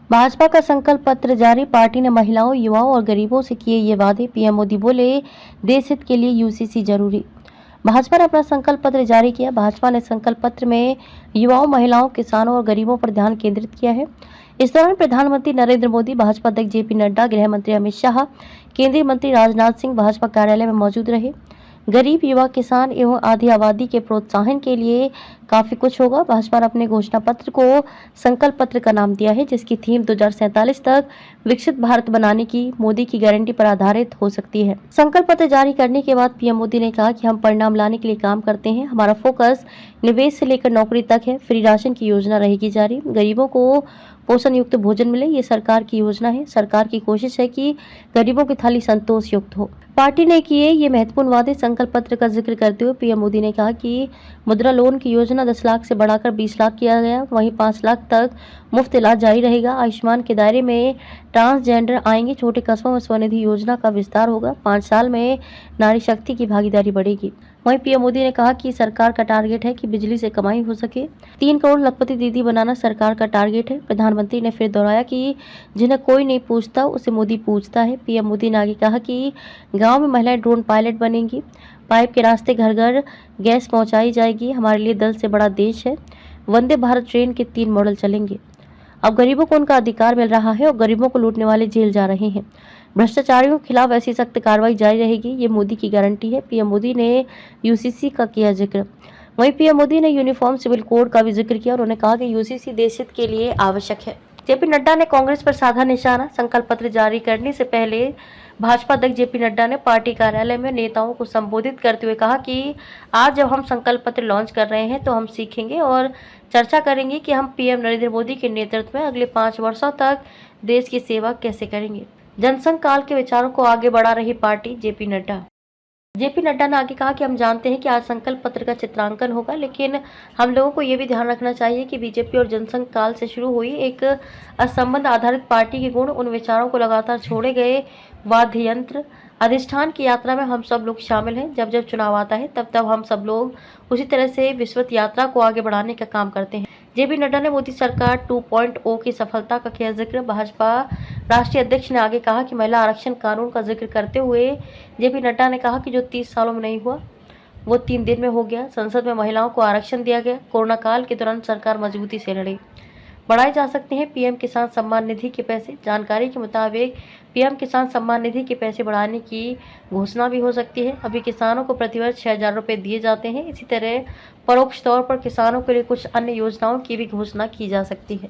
भाजपा का संकल्प पत्र जारी। पार्टी ने महिलाओं, युवाओं और गरीबों से किए ये वादे। पीएम मोदी बोले, देश हित के लिए यूसीसी जरूरी। भाजपा ने अपना संकल्प पत्र जारी किया। भाजपा ने संकल्प पत्र में युवाओं, महिलाओं, किसानों और गरीबों पर ध्यान केंद्रित किया है। इस दौरान प्रधानमंत्री नरेंद्र मोदी, भाजपा अध्यक्ष जेपी नड्डा, गृह मंत्री अमित शाह, केंद्रीय मंत्री राजनाथ सिंह भाजपा कार्यालय में मौजूद रहे। गरीब, युवा, किसान एवं आधी आबादी के प्रोत्साहन के लिए काफी कुछ होगा। भाजपा ने अपने घोषणा पत्र को संकल्प पत्र का नाम दिया है, जिसकी थीम 2047 तक विकसित भारत बनाने की मोदी की गारंटी पर आधारित हो सकती है। संकल्प पत्र जारी करने के बाद पीएम मोदी ने कहा कि हम परिणाम लाने के लिए काम करते हैं। हमारा फोकस निवेश से लेकर नौकरी तक है। फ्री राशन की योजना रहेगी जारी। गरीबों को पोषण युक्त भोजन मिले, ये सरकार की योजना है। सरकार की कोशिश है कि गरीबों की थाली संतोष युक्त हो। पार्टी ने किए ये महत्वपूर्ण वादे। संकल्प पत्र का जिक्र करते हुए पीएम मोदी ने कहा कि मुद्रा लोन की योजना 10 लाख से बढ़ाकर 20 लाख किया गया। वहीं 5 लाख तक मुफ्त इलाज जारी रहेगा। आयुष्मान के दायरे में ट्रांसजेंडर आएंगे। छोटे कस्बों में स्वनिधि योजना का विस्तार होगा। 5 साल में नारी शक्ति की भागीदारी बढ़ेगी। वहीं पीएम मोदी ने कहा कि सरकार का टारगेट है कि बिजली से कमाई हो सके। 3 करोड़ लखपति दीदी बनाना सरकार का टारगेट है। प्रधानमंत्री ने फिर दोहराया कि जिन्हें कोई नहीं पूछता उसे मोदी पूछता है। पीएम मोदी ने आगे कहा कि गांव में महिलाएं ड्रोन पायलट बनेंगी। पाइप के रास्ते घर घर गैस पहुंचाई जाएगी। हमारे लिए दल से बड़ा देश है। वंदे भारत ट्रेन के 3 मॉडल चलेंगे। अब गरीबों को उनका अधिकार मिल रहा है और गरीबों को लूटने वाले जेल जा रहे हैं। भ्रष्टाचारियों के खिलाफ ऐसी सख्त कार्रवाई जारी रहेगी, ये मोदी की गारंटी है। पीएम मोदी ने यूसीसी का किया जिक्र। वहीं पीएम मोदी ने यूनिफॉर्म सिविल कोड का भी जिक्र किया। उन्होंने कहा कि यूसीसी देश हित के लिए आवश्यक है। जेपी नड्डा ने कांग्रेस पर साधा निशाना। संकल्प पत्र जारी करने से पहले भाजपा अध्यक्ष जेपी नड्डा ने पार्टी कार्यालय में नेताओं को संबोधित करते हुए कहा कि आज जब हम संकल्प पत्र लॉन्च कर रहे हैं तो हम सीखेंगे और चर्चा करेंगे कि हम पीएम नरेंद्र मोदी के नेतृत्व में अगले 5 वर्षों तक देश की सेवा कैसे करेंगे। जनसंघ काल के विचारों को आगे बढ़ा रही पार्टी जेपी नड्डा ने आगे कहा कि हम जानते हैं कि आज संकल्प पत्र का चित्रांकन होगा, लेकिन हम लोगों को ये भी ध्यान रखना चाहिए कि बीजेपी और जनसंघ काल से शुरू हुई एक असंबंध आधारित पार्टी के गुण, उन विचारों को लगातार छोड़े गए वाद्य यंत्र अधिष्ठान की यात्रा में हम सब लोग शामिल हैं। जब जब चुनाव आता है तब तब हम सब लोग उसी तरह से विश्वत यात्रा को आगे बढ़ाने का काम करते हैं। जेपी नड्डा ने मोदी सरकार 2.0 की सफलता का किया जिक्र। भाजपा राष्ट्रीय अध्यक्ष ने आगे कहा कि महिला आरक्षण कानून का जिक्र करते हुए जेपी नड्डा ने कहा कि जो 30 सालों में नहीं हुआ वो 3 दिन में हो गया। संसद में महिलाओं को आरक्षण दिया गया। कोरोना काल के दौरान सरकार मजबूती से लड़ी। बढ़ाए जा सकते हैं पीएम किसान सम्मान निधि के पैसे। जानकारी के मुताबिक पीएम किसान सम्मान निधि के पैसे बढ़ाने की घोषणा भी हो सकती है। अभी किसानों को प्रतिवर्ष 6,000 रुपये दिए जाते हैं। इसी तरह परोक्ष तौर पर किसानों के लिए कुछ अन्य योजनाओं की भी घोषणा की जा सकती है।